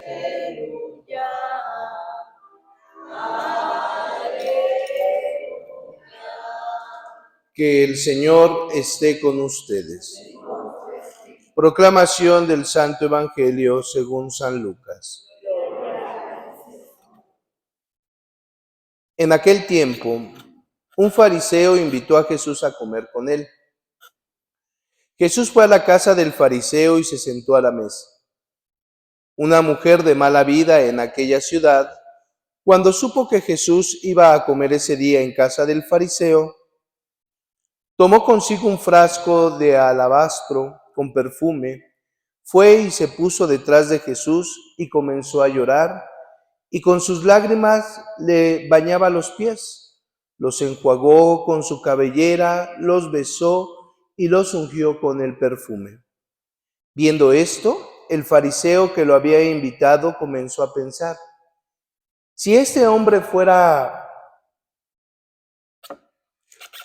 Aleluya. Que el Señor esté con ustedes. Proclamación del Santo Evangelio según San Lucas. En aquel tiempo, un fariseo invitó a Jesús a comer con él. Jesús fue a la casa del fariseo y se sentó a la mesa. Una mujer de mala vida en aquella ciudad, cuando supo que Jesús iba a comer ese día en casa del fariseo, tomó consigo un frasco de alabastro con perfume, fue y se puso detrás de Jesús y comenzó a llorar, y con sus lágrimas le bañaba los pies, los enjuagó con su cabellera, los besó y los ungió con el perfume. Viendo esto, el fariseo que lo había invitado comenzó a pensar: si este hombre fuera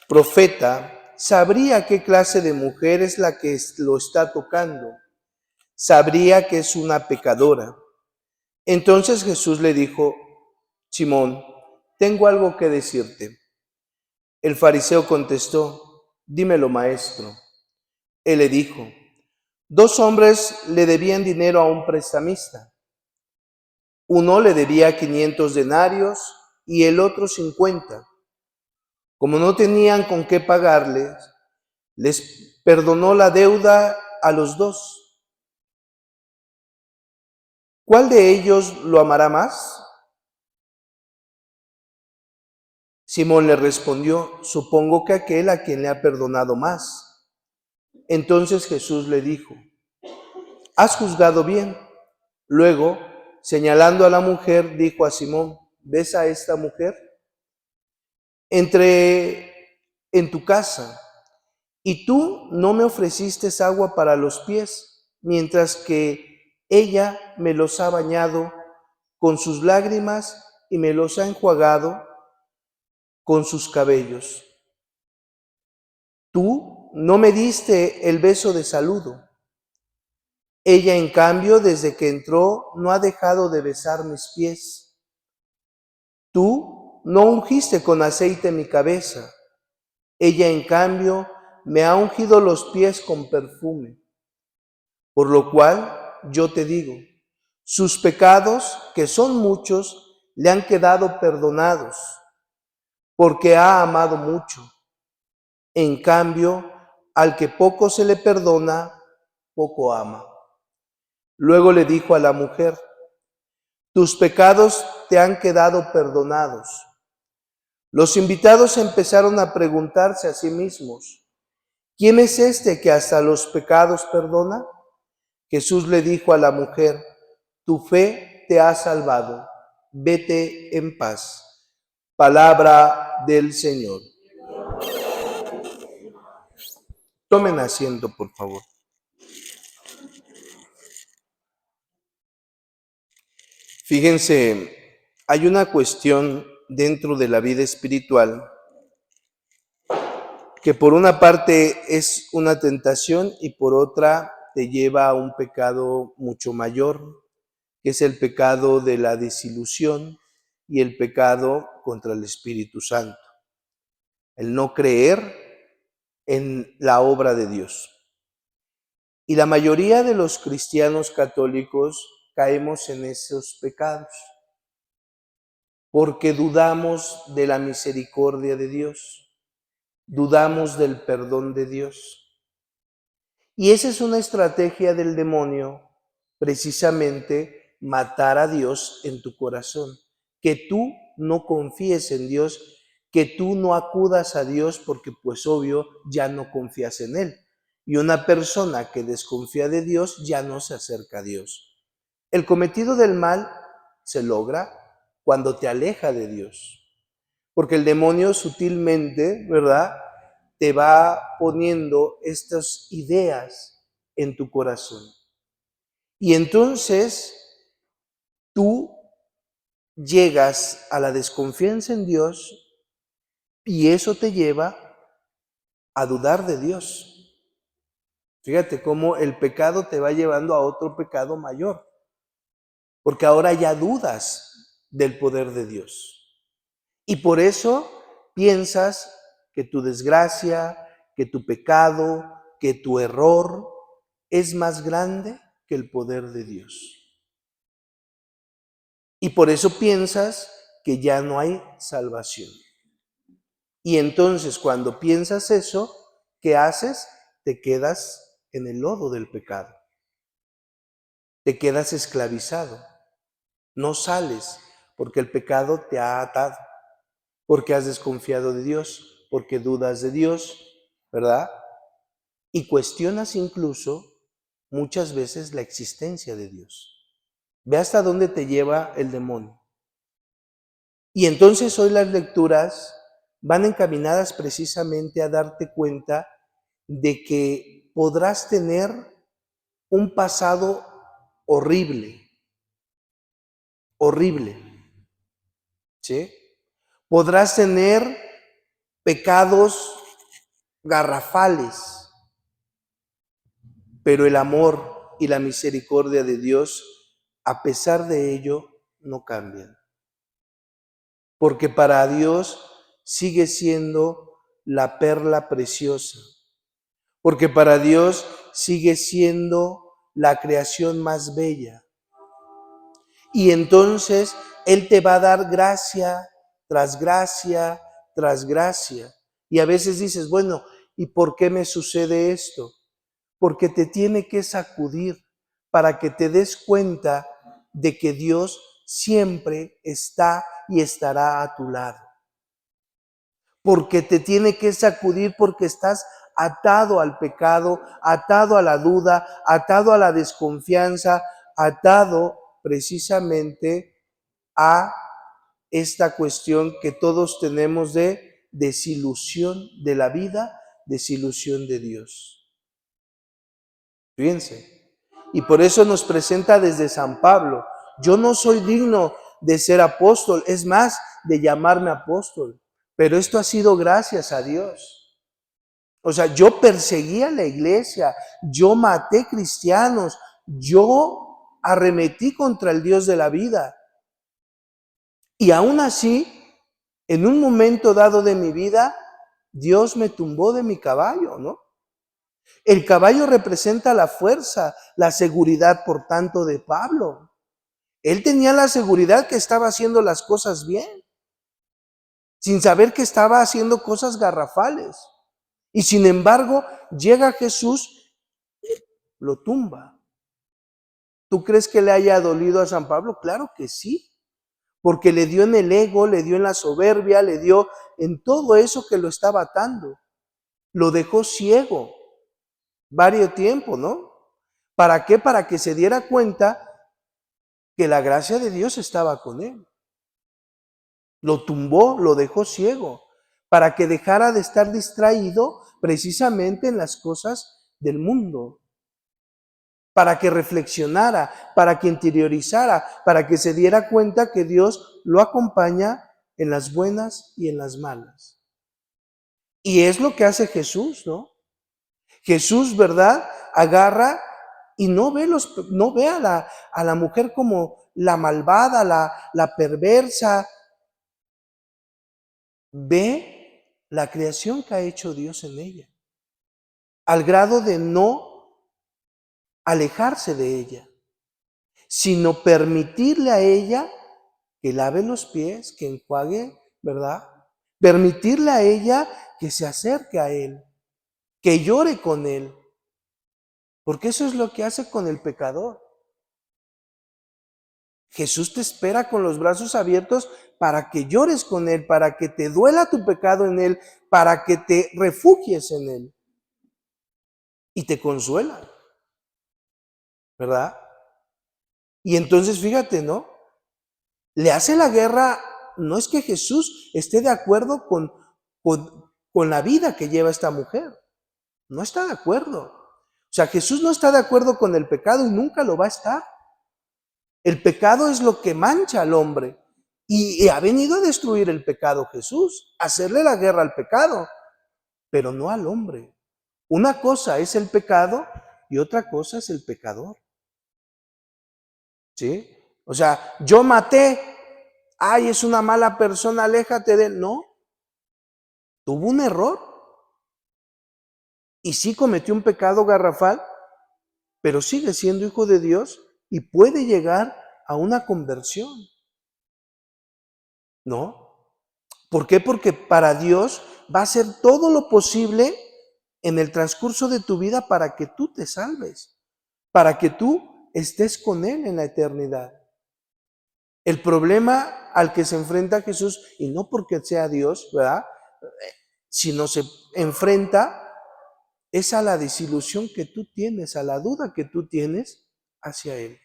profeta, sabría qué clase de mujer es la que lo está tocando, sabría que es una pecadora. Entonces Jesús le dijo: Simón, tengo algo que decirte. El fariseo contestó: dímelo, maestro. Él le dijo: 2 hombres le debían dinero a un prestamista. Uno le debía 500 denarios y el otro 50. Como no tenían con qué pagarles, les perdonó la deuda a los 2. ¿Cuál de ellos lo amará más? Simón le respondió: supongo que aquel a quien le ha perdonado más. Entonces Jesús le dijo: has juzgado bien. Luego, señalando a la mujer, dijo a Simón: ¿ves a esta mujer? Entré en tu casa y tú no me ofreciste agua para los pies, mientras que ella me los ha bañado con sus lágrimas y me los ha enjuagado con sus cabellos. Tú no me diste el beso de saludo. Ella, en cambio, desde que entró, no ha dejado de besar mis pies. Tú no ungiste con aceite mi cabeza. Ella, en cambio, me ha ungido los pies con perfume. Por lo cual, yo te digo, sus pecados, que son muchos, le han quedado perdonados, porque ha amado mucho. En cambio, al que poco se le perdona, poco ama. Luego le dijo a la mujer: tus pecados te han quedado perdonados. Los invitados empezaron a preguntarse a sí mismos: ¿quién es este que hasta los pecados perdona? Jesús le dijo a la mujer: tu fe te ha salvado, vete en paz. Palabra del Señor. Tomen asiento, por favor. Fíjense, hay una cuestión dentro de la vida espiritual que por una parte es una tentación y por otra te lleva a un pecado mucho mayor, que es el pecado de la desilusión y el pecado contra el Espíritu Santo. El no creer en la obra de Dios. Y la mayoría de los cristianos católicos caemos en esos pecados, porque dudamos de la misericordia de Dios, dudamos del perdón de Dios. Y esa es una estrategia del demonio, precisamente matar a Dios en tu corazón, que tú no confíes en Dios, que tú no acudas a Dios porque pues obvio ya no confías en Él. Y una persona que desconfía de Dios ya no se acerca a Dios. El cometido del mal se logra cuando te aleja de Dios, porque el demonio sutilmente, ¿verdad?, te va poniendo estas ideas en tu corazón. Y entonces tú llegas a la desconfianza en Dios y eso te lleva a dudar de Dios. Fíjate cómo el pecado te va llevando a otro pecado mayor. porque ahora ya dudas del poder de Dios. Y por eso piensas que tu desgracia, que tu pecado, que tu error es más grande que el poder de Dios. Y por eso piensas que ya no hay salvación. Y entonces cuando piensas eso, ¿qué haces? Te quedas en el lodo del pecado. Te quedas esclavizado. No sales porque el pecado te ha atado, porque has desconfiado de Dios, porque dudas de Dios, ¿verdad? Y cuestionas incluso muchas veces la existencia de Dios. Ve hasta dónde te lleva el demonio. Y entonces hoy las lecturas van encaminadas precisamente a darte cuenta de que podrás tener un pasado horrible, horrible, ¿sí? Podrás tener pecados garrafales, pero el amor y la misericordia de Dios, a pesar de ello, no cambian. Porque para Dios sigue siendo la perla preciosa, porque para Dios sigue siendo la creación más bella. Y entonces Él te va a dar gracia tras gracia tras gracia. Y a veces dices, bueno, ¿y por qué me sucede esto? Porque te tiene que sacudir para que te des cuenta de que Dios siempre está y estará a tu lado. Porque te tiene que sacudir porque estás atado al pecado, atado a la duda, atado a la desconfianza, atado precisamente a esta cuestión que todos tenemos de desilusión de la vida, desilusión de Dios. Fíjense. Y por eso nos presenta desde San Pablo, yo no soy digno de ser apóstol, es más, de llamarme apóstol, pero esto ha sido gracias a Dios. O sea, yo perseguía la iglesia, yo maté cristianos, yo arremetí contra el Dios de la vida. Y aún así, en un momento dado de mi vida, Dios me tumbó de mi caballo, ¿no? El caballo representa la fuerza, la seguridad, por tanto, de Pablo. Él tenía la seguridad que estaba haciendo las cosas bien, sin saber que estaba haciendo cosas garrafales. Y sin embargo, llega Jesús, lo tumba. ¿Tú crees que le haya dolido a San Pablo? Claro que sí, porque le dio en el ego, le dio en la soberbia, le dio en todo eso que lo estaba atando. Lo dejó ciego varios tiempos, ¿no? ¿Para qué? Para que se diera cuenta que la gracia de Dios estaba con él. Lo tumbó, lo dejó ciego, para que dejara de estar distraído precisamente en las cosas del mundo, para que reflexionara, para que interiorizara, para que se diera cuenta que Dios lo acompaña en las buenas y en las malas. Y es lo que hace Jesús, ¿no? Jesús, ¿verdad? Agarra y no ve a la mujer como la malvada, la perversa. Ve la creación que ha hecho Dios en ella, al grado de no alejarse de ella, sino permitirle a ella que lave los pies, que enjuague, ¿verdad? Permitirle a ella que se acerque a Él, que llore con Él, porque eso es lo que hace con el pecador. Jesús te espera con los brazos abiertos para que llores con Él, para que te duela tu pecado en Él, para que te refugies en Él. Y te consuela, ¿verdad? Y entonces fíjate, ¿no? Le hace la guerra, no es que Jesús esté de acuerdo con la vida que lleva esta mujer, no está de acuerdo. O sea, Jesús no está de acuerdo con el pecado y nunca lo va a estar. El pecado es lo que mancha al hombre y ha venido a destruir el pecado Jesús, a hacerle la guerra al pecado, pero no al hombre. Una cosa es el pecado y otra cosa es el pecador. ¿Sí? O sea, yo maté, ay, es una mala persona, aléjate de él. No, tuvo un error y sí cometió un pecado garrafal, pero sigue siendo hijo de Dios y puede llegar a una conversión, ¿no? ¿Por qué? Porque para Dios va a hacer todo lo posible en el transcurso de tu vida para que tú te salves, para que tú estés con Él en la eternidad. El problema al que se enfrenta Jesús, y no porque sea Dios, ¿verdad? Sino se enfrenta es a la desilusión que tú tienes, a la duda que tú tienes hacia Él.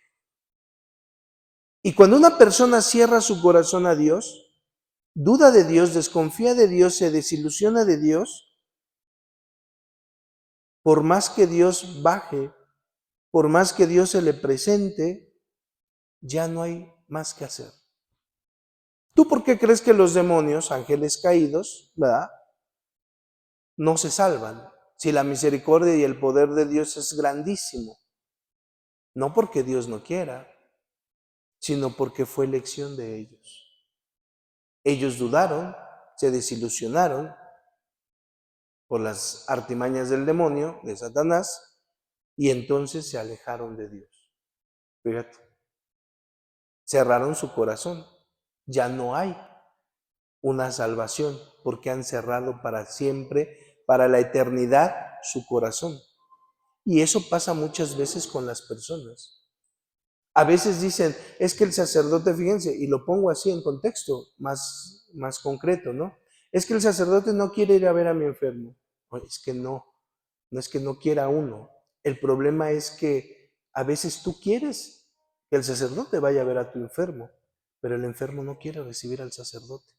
Y cuando una persona cierra su corazón a Dios, duda de Dios, desconfía de Dios, se desilusiona de Dios, por más que Dios baje, por más que Dios se le presente, ya no hay más que hacer. ¿Tú por qué crees que los demonios, ángeles caídos, ¿verdad?, no se salvan? Si la misericordia y el poder de Dios es grandísimo. No porque Dios no quiera, sino porque fue elección de ellos. Ellos dudaron, se desilusionaron por las artimañas del demonio, de Satanás, y entonces se alejaron de Dios. Fíjate, cerraron su corazón. Ya no hay una salvación porque han cerrado para siempre, para la eternidad, su corazón. Y eso pasa muchas veces con las personas. A veces dicen, es que el sacerdote, fíjense, y lo pongo así en contexto más concreto, ¿no? Es que el sacerdote no quiere ir a ver a mi enfermo. Oye, es que no es que no quiera uno. El problema es que a veces tú quieres que el sacerdote vaya a ver a tu enfermo, pero el enfermo no quiere recibir al sacerdote,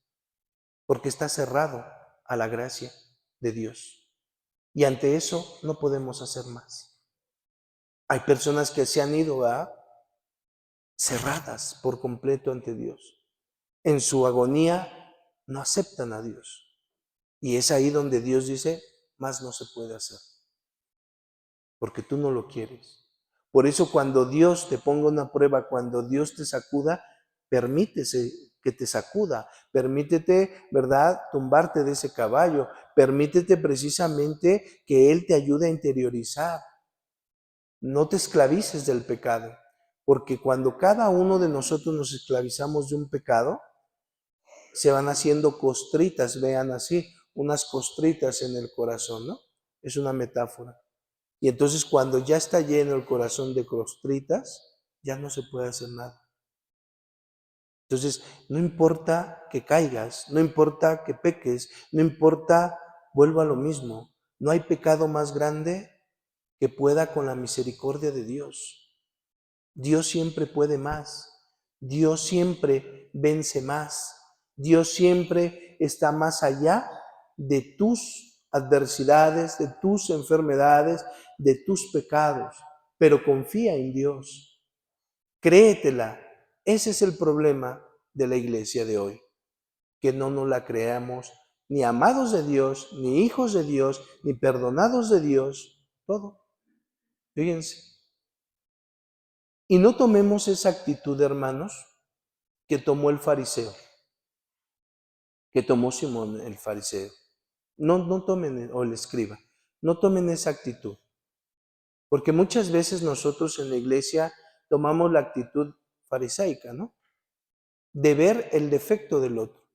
porque está cerrado a la gracia de Dios. Y ante eso no podemos hacer más. Hay personas que se han ido cerradas por completo ante Dios. En su agonía no aceptan a Dios. Y es ahí donde Dios dice, más no se puede hacer, porque tú no lo quieres. Por eso cuando Dios te ponga una prueba, cuando Dios te sacuda, permítese que te sacuda, permítete, ¿verdad?, tumbarte de ese caballo, permítete precisamente que Él te ayude a interiorizar. No te esclavices del pecado, porque cuando cada uno de nosotros nos esclavizamos de un pecado, se van haciendo costritas, vean así, unas costritas en el corazón, ¿no? Es una metáfora. Y entonces cuando ya está lleno el corazón de costritas, ya no se puede hacer nada. Entonces, no importa que caigas, no importa que peques, no importa, vuelvo a lo mismo, no hay pecado más grande que pueda con la misericordia de Dios. Dios siempre puede más, Dios siempre vence más, Dios siempre está más allá de tus adversidades, de tus enfermedades, de tus pecados, pero confía en Dios, créetela. Ese es el problema de la iglesia de hoy, que no nos la creamos ni amados de Dios, ni hijos de Dios, ni perdonados de Dios, todo. Fíjense. Y no tomemos esa actitud, hermanos, que tomó el fariseo, que tomó Simón el fariseo. No tomen, o el escriba, no tomen esa actitud. Porque muchas veces nosotros en la iglesia tomamos la actitud farisaica, ¿no? De ver el defecto del otro,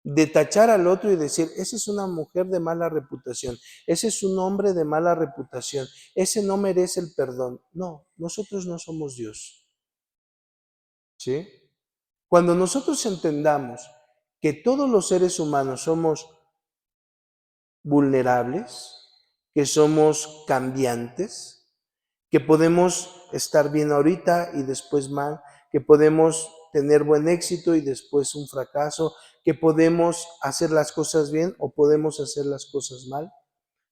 de tachar al otro y decir, esa es una mujer de mala reputación, ese es un hombre de mala reputación, ese no merece el perdón. No, nosotros no somos Dios, ¿sí? Cuando nosotros entendamos que todos los seres humanos somos vulnerables, que somos cambiantes, que podemos estar bien ahorita y después mal, que podemos tener buen éxito y después un fracaso, que podemos hacer las cosas bien o podemos hacer las cosas mal,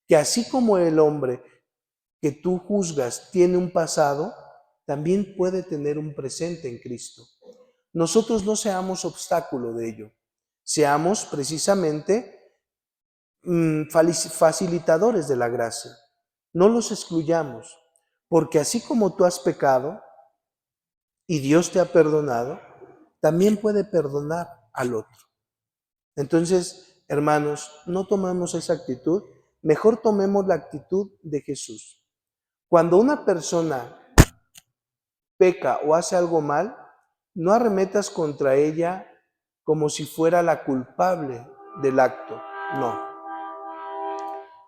que así como el hombre que tú juzgas tiene un pasado, también puede tener un presente en Cristo. Nosotros no seamos obstáculo de ello, seamos precisamente facilitadores de la gracia. No los excluyamos, porque así como tú has pecado y Dios te ha perdonado, también puede perdonar al otro. Entonces, hermanos, no tomamos esa actitud, mejor tomemos la actitud de Jesús. Cuando una persona peca o hace algo mal, no arremetas contra ella como si fuera la culpable del acto, no.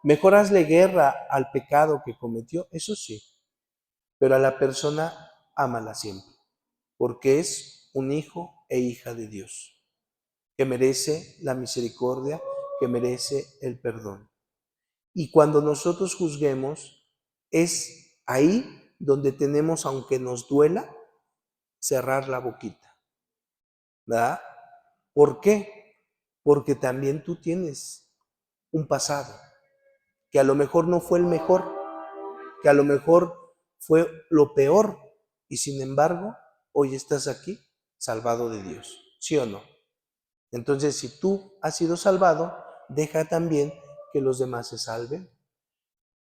Mejor hazle guerra al pecado que cometió, eso sí, pero a la persona ámala siempre, porque es un hijo e hija de Dios, que merece la misericordia, que merece el perdón. Y cuando nosotros juzguemos, es ahí donde tenemos, aunque nos duela, cerrar la boquita, ¿verdad? ¿Por qué? Porque también tú tienes un pasado, que a lo mejor no fue el mejor, que a lo mejor fue lo peor, y sin embargo, hoy estás aquí salvado de Dios, ¿sí o no? Entonces, si tú has sido salvado, deja también que los demás se salven.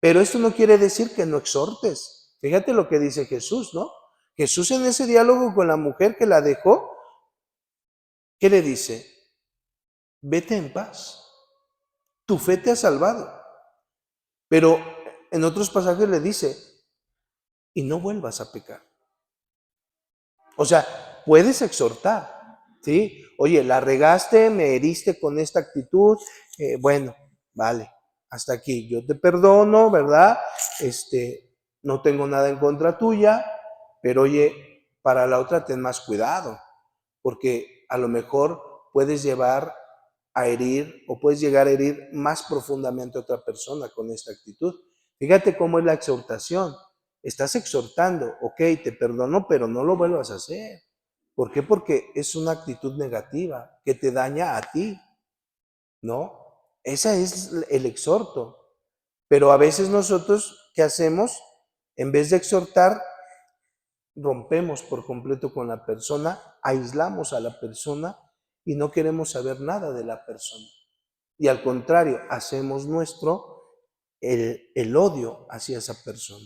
Pero esto no quiere decir que no exhortes. Fíjate lo que dice Jesús, ¿no? Jesús en ese diálogo con la mujer que la dejó, ¿qué le dice? Vete en paz, tu fe te ha salvado. Pero en otros pasajes le dice, y no vuelvas a pecar. O sea, puedes exhortar, ¿sí? Oye, la regaste, me heriste con esta actitud, bueno, vale, hasta aquí, yo te perdono, ¿verdad? No tengo nada en contra tuya, pero oye, para la otra ten más cuidado, porque a lo mejor puedes llevar a herir o puedes llegar a herir más profundamente a otra persona con esta actitud. Fíjate cómo es la exhortación. Estás exhortando, ok, te perdono, pero no lo vuelvas a hacer. ¿Por qué? Porque es una actitud negativa que te daña a ti, ¿no? Ese es el exhorto. Pero a veces nosotros, ¿qué hacemos? En vez de exhortar, rompemos por completo con la persona, aislamos a la persona y no queremos saber nada de la persona. Y al contrario, hacemos nuestro el odio hacia esa persona.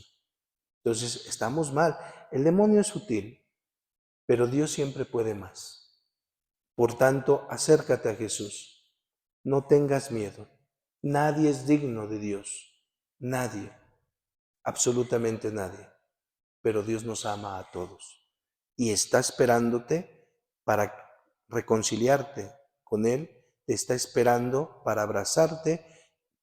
Entonces, estamos mal. El demonio es sutil, pero Dios siempre puede más. Por tanto, acércate a Jesús. No tengas miedo. Nadie es digno de Dios. Nadie. Absolutamente nadie. Pero Dios nos ama a todos. Y está esperándote para reconciliarte con Él. Te está esperando para abrazarte,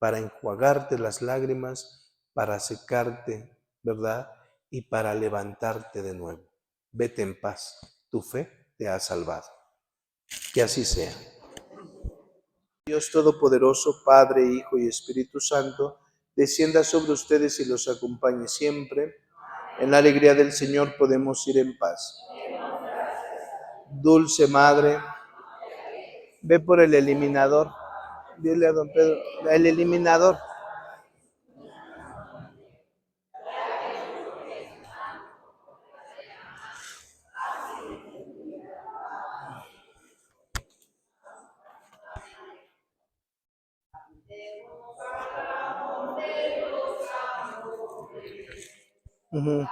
para enjuagarte las lágrimas, para secarte, ¿verdad? Y para levantarte de nuevo. Vete en paz. Tu fe te ha salvado. Que así sea. Dios Todopoderoso, Padre, Hijo y Espíritu Santo, descienda sobre ustedes y los acompañe siempre. En la alegría del Señor podemos ir en paz. Dulce Madre, ve por el eliminador. Dile a don Pedro, el eliminador. Uh-huh.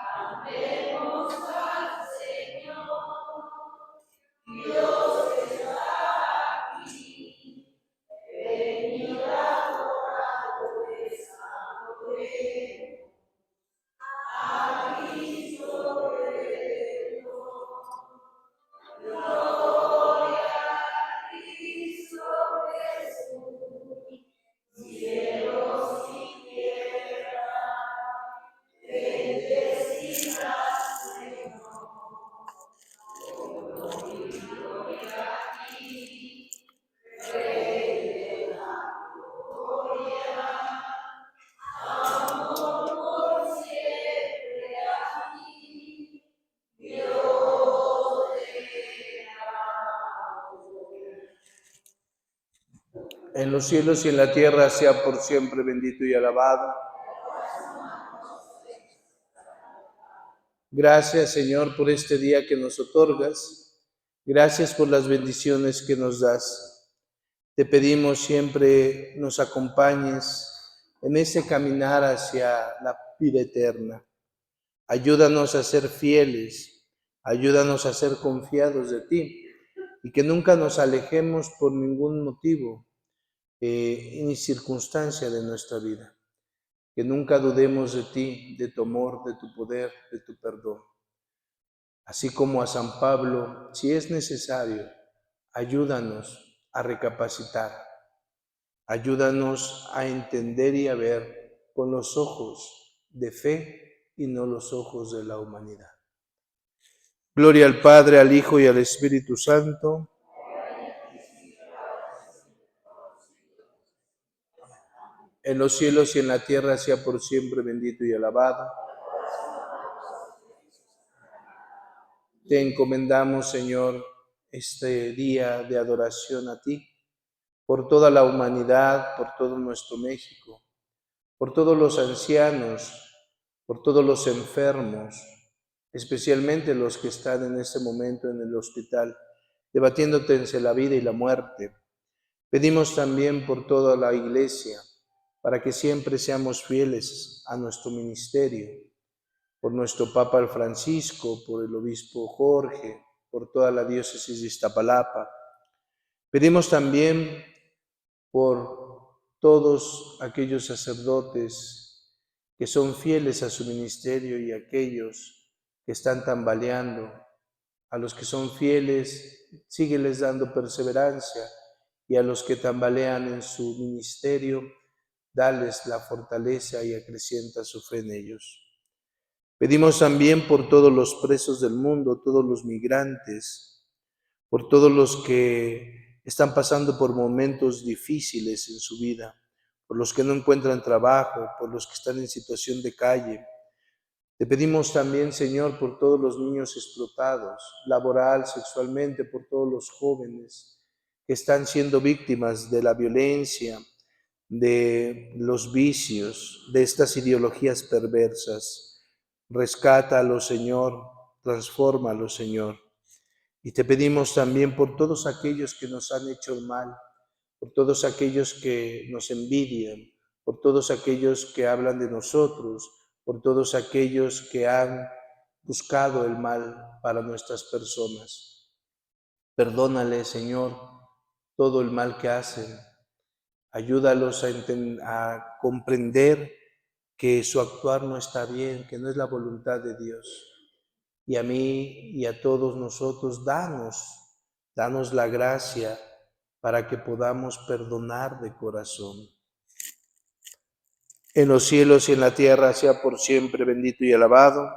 En los cielos y en la tierra sea por siempre bendito y alabado. Gracias, Señor, por este día que nos otorgas. Gracias por las bendiciones que nos das. Te pedimos siempre nos acompañes en ese caminar hacia la vida eterna. Ayúdanos a ser fieles, Ayúdanos a ser confiados de ti y que nunca nos alejemos por ningún motivo ni circunstancia de nuestra vida. Que nunca dudemos de ti, de tu amor, de tu poder, de tu perdón. Así como a San Pablo, si es necesario, ayúdanos a recapacitar. Ayúdanos a entender y a ver con los ojos de fe y no los ojos de la humanidad. Gloria al Padre, al Hijo y al Espíritu Santo. En los cielos y en la tierra sea por siempre bendito y alabado. Te encomendamos, Señor, este día de adoración a ti, por toda la humanidad, por todo nuestro México, por todos los ancianos, por todos los enfermos, especialmente los que están en este momento en el hospital, debatiéndote entre la vida y la muerte. Pedimos también por toda la Iglesia, para que siempre seamos fieles a nuestro ministerio, por nuestro Papa el Francisco, por el Obispo Jorge, por toda la diócesis de Iztapalapa. Pedimos también por todos aquellos sacerdotes que son fieles a su ministerio y aquellos que están tambaleando. A los que son fieles, sígueles dando perseverancia, y a los que tambalean en su ministerio, dales la fortaleza y acrecienta su fe en ellos. Pedimos también por todos los presos del mundo, todos los migrantes, por todos los que están pasando por momentos difíciles en su vida, por los que no encuentran trabajo, por los que están en situación de calle. Te pedimos también, Señor, por todos los niños explotados, laboral, sexualmente, por todos los jóvenes que están siendo víctimas de la violencia, de los vicios, de estas ideologías perversas. Rescátalos, Señor, transfórmalos, Señor. Y te pedimos también por todos aquellos que nos han hecho el mal, por todos aquellos que nos envidian, por todos aquellos que hablan de nosotros, por todos aquellos que han buscado el mal para nuestras personas. Perdónales, Señor, todo el mal que hacen. Ayúdalos a comprender que su actuar no está bien, que no es la voluntad de Dios. Y a mí y a todos nosotros, danos la gracia para que podamos perdonar de corazón. En los cielos y en la tierra sea por siempre bendito y alabado